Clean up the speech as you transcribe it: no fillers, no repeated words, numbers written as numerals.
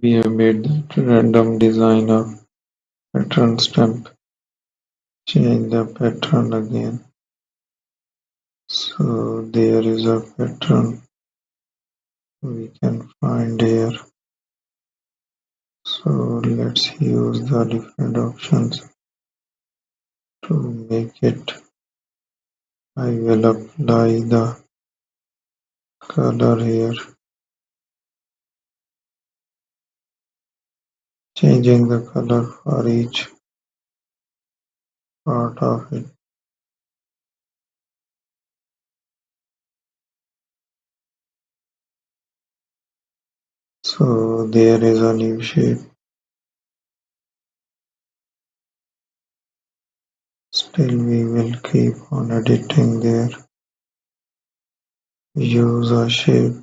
We have made that random design of pattern stamp. Change the pattern again. So there is a pattern we can find here. So let's use the different options to make it. I will apply the color here, changing the color for each part of it. So there is a new shape. Still we will keep on editing there. Use a shape